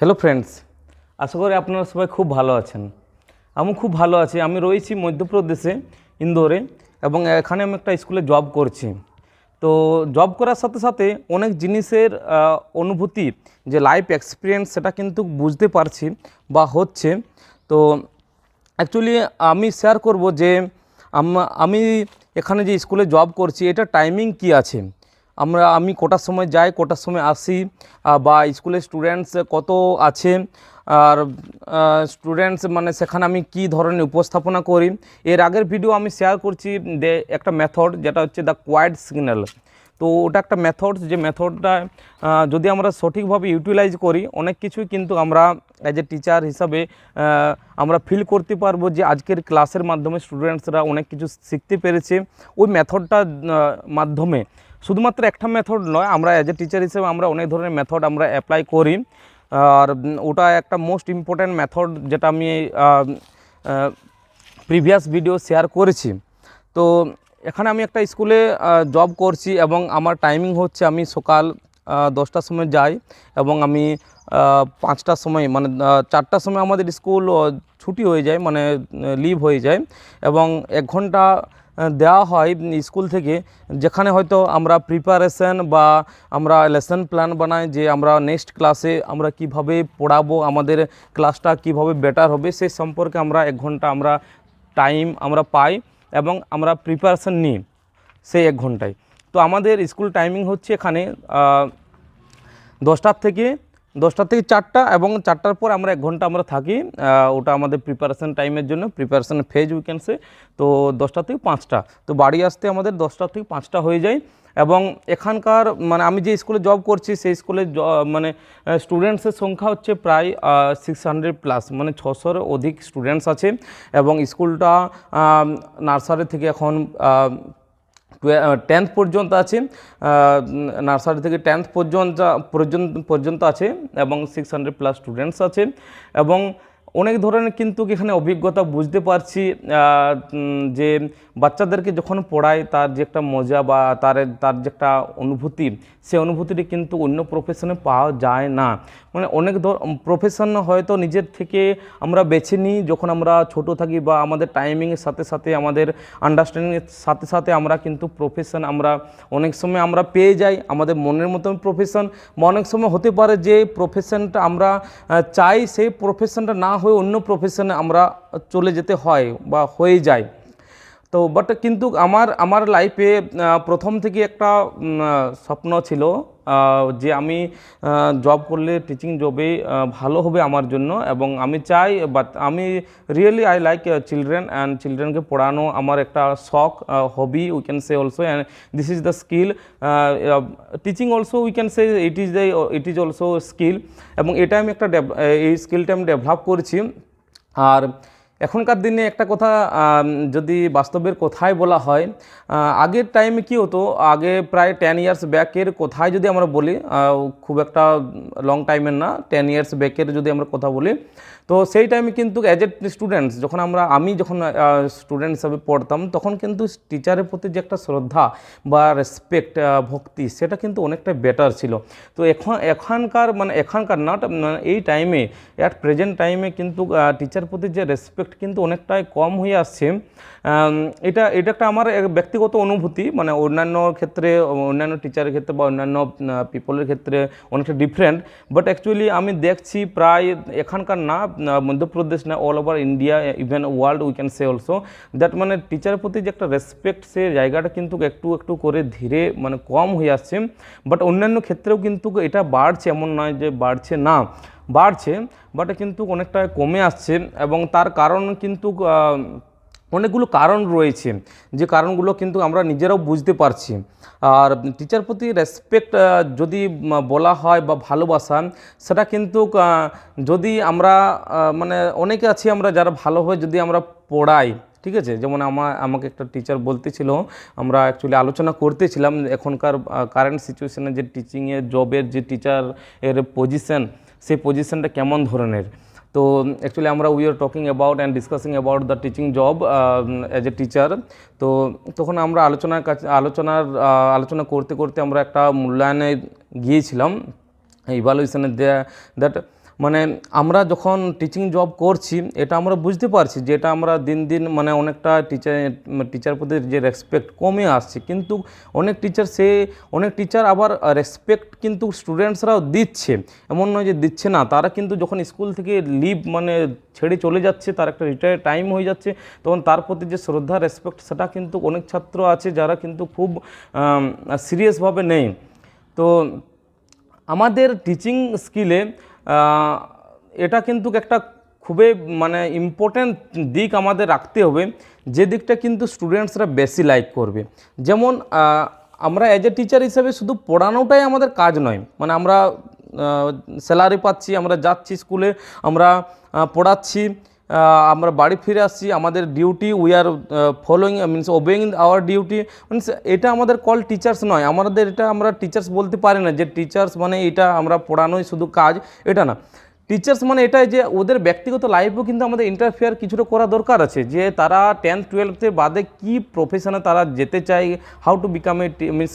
Hello friends, আশা করি আপনারা সবাই খুব ভালো আছেন। আমি খুব ভালো আছি। আমি রয়েছি মধ্যপ্রদেশে, ইন্দোরে, এবং এখানে আমি একটা স্কুলে জব করছি। তো জব করার সাথে সাথে অনেক জিনিসের অনুভূতি, যে লাইফ এক্সপিরিয়েন্স, সেটা কিন্তু বুঝতে পারছি বা হচ্ছে। তো অ্যাকচুয়ালি আমি শেয়ার করব যে আমি এখানে যে স্কুলে জব করছি, এটা টাইমিং কি আছে, আমি কটার সময় যাই, কটার সময় আসি, বা স্কুলের স্টুডেন্টস কত আছে, আর স্টুডেন্টস মানে সেখানে আমি কি ধরনের উপস্থাপনা করি। এর আগের ভিডিও আমি শেয়ার করছি যে একটা মেথড, যেটা হচ্ছে দ্য কোয়াইট সিগন্যাল। তো ওটা একটা মেথড, যে মেথডটা যদি আমরা সঠিকভাবে ইউটিলাইজ করি, অনেক কিছুই কিন্তু আমরা অ্যাজ এ টিচার হিসাবে আমরা ফিল করতে পারবো যে আজকের ক্লাসের মাধ্যমে স্টুডেন্টসরা অনেক কিছু শিখতে পেরেছে ওই মেথডটার মাধ্যমে। শুধুমাত্র একটা মেথড নয়, আমরা অ্যাজ এ টিচার হিসেবে আমরা অনেক ধরনের মেথড আমরা অ্যাপ্লাই করি। আর ওটা একটা মোস্ট ইম্পর্ট্যান্ট মেথড, যেটা আমি প্রিভিয়াস ভিডিও শেয়ার করেছি। তো এখানে আমি একটা স্কুলে জব করছি, এবং আমার টাইমিং হচ্ছে আমি সকাল 10টার সময় যাই, এবং আমি 5টার সময় মানে 4টার সময় আমাদের স্কুল ছুটি হয়ে যায়, মানে লিভ হয়ে যায়, এবং 1 ঘন্টা দেওয়া হয় স্কুল থেকে, যেখানে হয়তো আমরা প্রিপারেশন বা আমরা লেসন প্ল্যান বানাই, যে আমরা নেক্সট ক্লাসে আমরা কিভাবে পড়াবো, আমাদের ক্লাসটা কিভাবে বেটার হবে, সেই সম্পর্কে আমরা 1 ঘন্টা আমরা টাইম আমরা পাই, এবং আমরা প্রিপারেশন নিই সেই 1 ঘন্টায়। তো আমাদের স্কুল টাইমিং হচ্ছে এখানে 10টার থেকে 4টা, এবং 4টার পর আমরা 1 ঘন্টা আমরা থাকি। ওটা আমাদের প্রিপারেশন টাইমের জন্য, প্রিপারেশন ফেজ উইকেন্ডসে। তো 10টা থেকে 5টা, তো বাড়ি আসতে আমাদের 10টা থেকে 5টা হয়ে যায়। এবং এখানকার মানে আমি যে স্কুলে জব করছি, সেই স্কুলে মানে স্টুডেন্টসের সংখ্যা হচ্ছে প্রায় 600+, মানে 600-এর অধিক স্টুডেন্টস আছে। এবং স্কুলটা নার্সারি থেকে এখন 10th পর্যন্ত আছে, নার্সারি থেকে 10th পর্যন্ত আছে, এবং 600+ স্টুডেন্টস আছে। এবং অনেক ধরনের কিন্তু এখানে অভিজ্ঞতা বুঝতে পারছি, যে বাচ্চাদেরকে যখন পড়ায় তার যে একটা মজা বা তার যে একটা অনুভূতি, সেই অনুভূতিটি কিন্তু অন্য প্রফেশনে পাওয়া যায় না। মানে অনেক প্রফেশন হয়তো নিজের থেকে আমরা বেছে নিই যখন আমরা ছোট থাকি, বা আমাদের টাইমিংয়ের সাথে সাথে, আমাদের আন্ডারস্ট্যান্ডিংয়ের সাথে সাথে আমরা কিন্তু প্রফেশন আমরা অনেক সময় আমরা পেয়ে যাই আমাদের মনের মতন প্রফেশন। বা অনেক সময় হতে পারে যে প্রফেশনটা আমরা চাই, সেই প্রফেশনটা না হয়ে অন্য প্রফেশনে আমরা চলে যেতে হয় বা হয়ে যায়। তো বাট কিন্তু আমার লাইফে প্রথম থেকে একটা স্বপ্ন ছিল, যে আমি জব করলে টিচিং জবে ভালো হবে আমার জন্য। এবং আমি চাই, বাট আমি really I like children, and চিলড্রেনকে পড়ানো আমার একটা শখ, hobby we can say also, and this is the skill. Teaching also we can say it is also skill. এবং এটা আমি একটা এই স্কিলটা আমি ডেভেলপ করেছি। আর এখনকার দিনে একটা কথা, যদি বাস্তবের কথায় বলা হয়, আগের টাইমে কি হতো, আগে প্রায় 10 ইয়ার্স ব্যাকের কথায় যদি আমরা বলি, খুব একটা লং টাইমের না, 10 ইয়ার্স ব্যাকের যদি আমরা কথা বলি, তো সেই টাইমে কিন্তু অ্যাজ এ স্টুডেন্টস যখন আমি যখন স্টুডেন্ট হিসাবে পড়তাম, তখন কিন্তু টিচারের প্রতি যে একটা শ্রদ্ধা বা রেসপেক্ট, ভক্তি, সেটা কিন্তু অনেকটা বেটার ছিল। তো এখনকার নট এই টাইমে, অ্যাট প্রেজেন্ট টাইমে কিন্তু টিচার প্রতি যে রেসপেক্ট কিন্তু অনেকটাই কম হয়ে আসছে। এটা একটা আমার ব্যক্তিগত অনুভূতি, মানে অন্যান্য ক্ষেত্রে, অন্যান্য টিচারের ক্ষেত্রে বা অন্যান্য পিপলের ক্ষেত্রে অনেকটা ডিফারেন্ট। বাট অ্যাকচুয়ালি আমি দেখছি প্রায় এখানকার না, মধ্যপ্রদেশ না, all over India, even world we can say also, that মানে টিচারের প্রতি যে একটা রেসপেক্ট, সে জায়গাটা কিন্তু একটু একটু করে ধীরে মানে কম হয়ে আসছে। বাট অন্যান্য ক্ষেত্রেও কিন্তু এটা বাড়ছে, এমন নয় যে বাড়ছে না, বাড়ছে, বাট কিন্তু অনেকটা কমে আসছে। এবং তার কারণ কিন্তু অনেকগুলো কারণ রয়েছে, যে কারণগুলো কিন্তু আমরা নিজেরাও বুঝতে পারছি। আর টিচার প্রতি রেসপেক্ট যদি বলা হয় বা ভালোবাসা, সেটা কিন্তু যদি আমরা মানে অনেকে আছি আমরা যারা ভালোভাবে যদি আমরা পড়াই, ঠিক আছে, যেমন আমাকে একটা টিচার বলতেছিল, আমরা অ্যাকচুয়ালি আলোচনা করতেছিলাম এখনকার কারেন্ট সিচুয়েশানে, যে টিচিংয়ের জবের যে টিচার এর পজিশন, সেই পজিশনটা কেমন ধরনের। তো অ্যাকচুয়ালি আমরা we are talking about and discussing about the teaching job as a teacher. তো তখন আমরা আলোচনা করতে করতে আমরা একটা মূল্যায়নে গিয়েছিলাম, ইভালুয়েশনে, দ্যাট মানে আমরা যখন টিচিং জব করছি এটা আমরা বুঝতে পারছি যে এটা আমরা দিন দিন মানে অনেকটা টিচার প্রতি যে রেসপেক্ট কমে আসছে, কিন্তু অনেক টিচার আবার রেসপেক্ট কিন্তু স্টুডেন্টসরাও দিচ্ছে, এমন নয় যে দিচ্ছে না। তারা কিন্তু যখন স্কুল থেকে লিভ মানে ছেড়ে চলে যাচ্ছে, তার একটা রিটায়ার টাইম হয়ে যাচ্ছে, তখন তার প্রতি যে শ্রদ্ধা রেসপেক্ট সেটা কিন্তু অনেক ছাত্র আছে যারা কিন্তু খুব সিরিয়াসভাবে নেই। তো আমাদের টিচিং স্কিলে এটা কিন্তু একটা খুবই মানে ইম্পর্ট্যান্ট দিক আমাদের রাখতে হবে, যে দিকটা কিন্তু স্টুডেন্টসরা বেশি লাইক করবে। যেমন আমরা অ্যাজ এ টিচার হিসেবে শুধু পড়ানোটাই আমাদের কাজ নয়, মানে আমরা স্যালারি পাচ্ছি, আমরা যাচ্ছি স্কুলে, আমরা পড়াচ্ছি, আমরা বাড়ি ফিরে আসছি, আমাদের duty we are following means ওবেইং our duty, means এটা আমাদের কল টিচার্স নয়, আমাদের এটা আমরা টিচার্স বলতে পারি না যে টিচার্স মানে এটা আমরা পড়ানোই শুধু কাজ, এটা না। টিচার্স মানে এটাই যে ওদের ব্যক্তিগত লাইফেও কিন্তু আমাদের ইন্টারফেয়ার কিছুটা করা দরকার আছে, যে তারা 10th-12th বাদে কী প্রফেশনে তারা যেতে চায়, how to become a means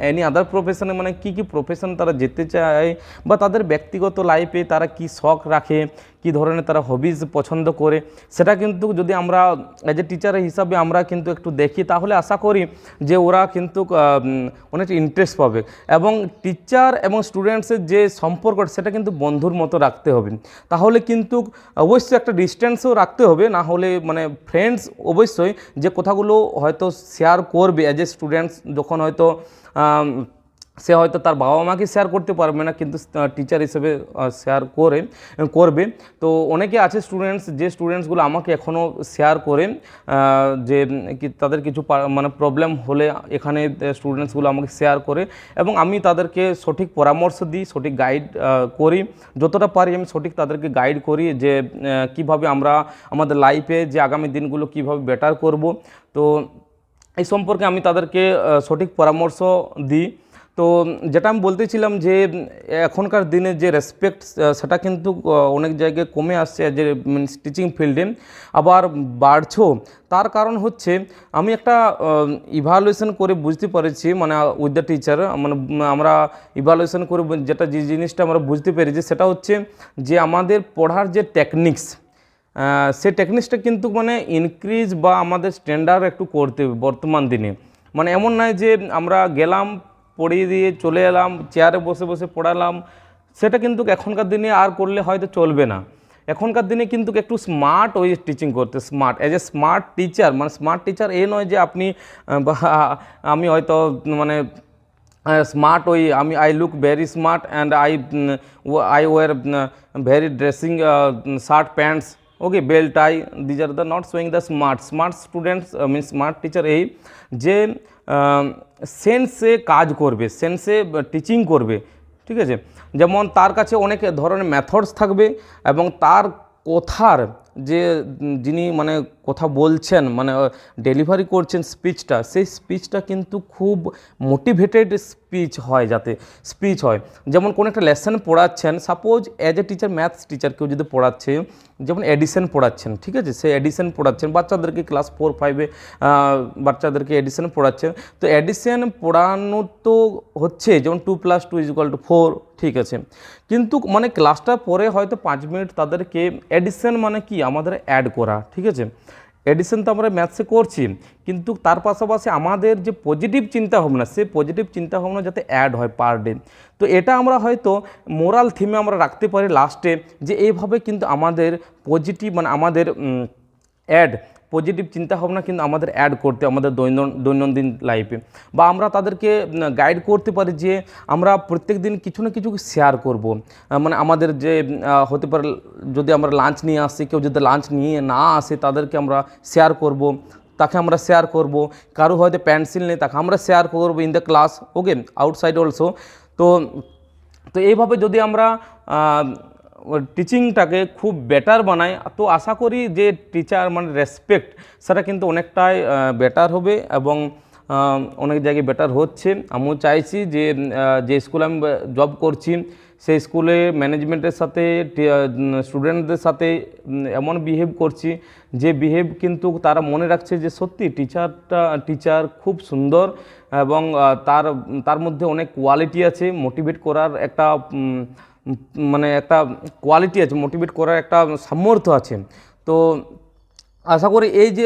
any other প্রফেশনে, মানে কী প্রফেশনে তারা যেতে চায়, বা তাদের ব্যক্তিগত লাইফে তারা কি শখ রাখে, কী ধরনের তারা হবিজ পছন্দ করে, সেটা কিন্তু যদি আমরা অ্যাজ এ টিচার হিসাবে আমরা কিন্তু একটু দেখি, তাহলে আশা করি যে ওরা কিন্তু অনেক ইন্টারেস্ট পাবে। এবং টিচার এবং স্টুডেন্টসের যে সম্পর্ক সেটা কিন্তু বন্ধুর মতো রাখতে হবে, তাহলে কিন্তু অবশ্যই একটা ডিস্টেন্সও রাখতে হবে, না হলে মানে ফ্রেন্ডস অবশ্যই যে কথাগুলো হয়তো শেয়ার করবে অ্যাজ এ স্টুডেন্টস, যখন হয়তো সে হয়তো তার বাবা মাকে শেয়ার করতে পারবে না, কিন্তু টিচার হিসেবে শেয়ার করবে। তো অনেকে আছে যে স্টুডেন্টসগুলো আমাকে এখনও শেয়ার করে যে তাদের কিছু মানে প্রবলেম হলে এখানে স্টুডেন্টসগুলো আমাকে শেয়ার করে, এবং আমি তাদেরকে সঠিক পরামর্শ দিই, সঠিক গাইড করি, যতটা পারি আমি সঠিক তাদেরকে গাইড করি যে কিভাবে আমরা আমাদের লাইফে যে আগামী দিনগুলো কিভাবে বেটার করব। তো এই সম্পর্কে আমি তাদেরকে সঠিক পরামর্শ দিই। তো যেটা আমি বলতেছিলাম যে এখনকার দিনে যে রেসপেক্ট সেটা কিন্তু অনেক জায়গায় কমে আসছে যে টিচিং ফিল্ডে, আবার বাড়ছেও। তার কারণ হচ্ছে আমি একটা ইভ্যালুয়েশন করে বুঝতে পেরেছি, মানে উইথ দ্য টিচার, মানে আমরা ইভ্যালুয়েশন করে যে জিনিসটা আমরা বুঝতে পেরেছি সেটা হচ্ছে যে আমাদের পড়ার যে টেকনিক্স, সেই টেকনিক্সটা কিন্তু মানে ইনক্রিজ বা আমাদের স্ট্যান্ডার্ড একটু করতে হবে বর্তমান দিনে। মানে এমন নয় যে আমরা গেলাম, পড়িয়ে দিয়ে চলে এলাম, চেয়ারে বসে বসে পড়ালাম, সেটা কিন্তু এখনকার দিনে আর করলে হয়তো চলবে না। এখনকার দিনে কিন্তু একটু স্মার্ট ওই টিচিং করতে, smart as a smart teacher, মানে স্মার্ট টিচার এ নয় যে আপনি আমি হয়তো মানে স্মার্ট ওই I look very smart and I wear very dressing shirt pants, okay, belt tie, these are the not showing the smart students means smart teacher এই যে সেন্সে কাজ করবে, সেন্সে টিচিং করবে, ঠিক আছে। যেমন তার কাছে অনেক ধরনের মেথডস থাকবে, এবং তার কথার যে যিনি মানে কথা বলছেন, মানে ডেলিভারি করছেন স্পিচটা, সেই স্পিচটা কিন্তু খুব মোটিভেটেড স্পিচ হয়, যাতে স্পিচ হয়। যেমন কোনো একটা লেসন পড়াচ্ছেন, suppose as a teacher maths teacher কেউ যদি পড়াচ্ছে, যেমন এডিশন পড়াচ্ছেন, ঠিক আছে, সেই এডিশন পড়াচ্ছেন বাচ্চাদেরকে, ক্লাস 4-5-এ বাচ্চাদেরকে এডিশন পড়াচ্ছেন। তো এডিশন পড়ানো তো হচ্ছে যেমন 2+2=4, ঠিক আছে, কিন্তু মানে ক্লাসটা পরে হয়তো 5 মিনিট তাদেরকে এডিশন মানে কি আমাদের অ্যাড করা, ঠিক আছে। এডিশন তো আমরা ম্যাথসে করছি, কিন্তু তার পাশাপাশি আমাদের যে পজিটিভ চিন্তাভাবনা, সেই পজিটিভ চিন্তাভাবনা যাতে অ্যাড হয় পার ডে। তো এটা আমরা হয়তো মোরাল থিমে আমরা রাখতে পারি লাস্টে, যে এইভাবে কিন্তু আমাদের পজিটিভ মানে আমাদের পজিটিভ চিন্তাভাবনা কিন্তু আমাদের অ্যাড করতে আমাদের দৈনন্দিন লাইফে, বা আমরা তাদেরকে গাইড করতে পারি যে আমরা প্রত্যেক দিন কিছু না কিছু শেয়ার করব। মানে আমাদের যে হতে পারে যদি আমরা লাঞ্চ নিয়ে আসি, কেউ যদি লাঞ্চ নিয়ে না আসে তাদেরকে আমরা শেয়ার করব, তাকে আমরা শেয়ার করব, কারো হয়তো পেন্সিল নেই তাকে আমরা শেয়ার করব in the class, okay, outside also. তো এইভাবে যদি আমরা টিচিংটাকে খুব বেটার বানাই, তো আশা করি যে টিচার মানে রেসপেক্ট সেটা কিন্তু অনেকটাই বেটার হবে, এবং অনেক জায়গায় বেটার হচ্ছে। আমিও চাইছি যে স্কুলে আমি জব করছি সেই স্কুলে ম্যানেজমেন্টের সাথে স্টুডেন্টদের সাথে এমন বিহেভ করছি যে বিহেভ কিন্তু তারা মনে রাখছে যে সত্যি টিচার খুব সুন্দর, এবং তার মধ্যে অনেক কোয়ালিটি আছে, মোটিভেট করার একটা মানে একটা কোয়ালিটি আছে, মোটিভেট করার একটা সামর্থ্য আছে। তো আশা করি এই যে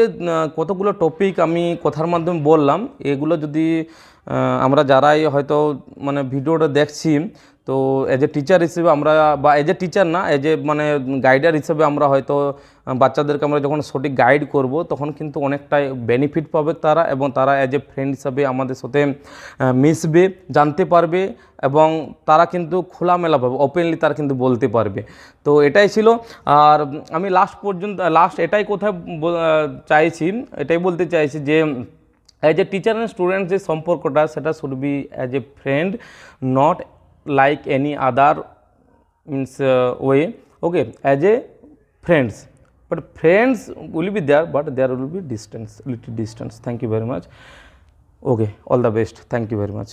কতগুলো টপিক আমি কথার মাধ্যমে বললাম, এগুলো যদি আমরা যারাই হয়তো মানে ভিডিওটা দেখছি, তো এজ এ টিচার হিসেবে আমরা, বা এজ এ টিচার না, এজ এ মানে গাইডার হিসেবে আমরা হয়তো বাচ্চাদেরকে আমরা যখন সঠিক গাইড করব তখন কিন্তু অনেকটাই বেনিফিট পাবে তারা, এবং তারা এজ এ ফ্রেন্ড হিসাবে আমাদের সাথে মিশবে, জানতে পারবে, এবং তারা কিন্তু খোলামেলাভাবে ওপেনলি তারা কিন্তু বলতে পারবে। তো এটাই ছিল। আর আমি লাস্ট এটাই কোথায় চাইছি, এটাই বলতে চাইছি যে as a teacher and student যে সম্পর্কটা, সেটা should be as a friend, not like any other means way, okay, as a friends, but friends will be there, but there will be distance, little distance. Thank you very much. Okay, all the best. Thank you very much.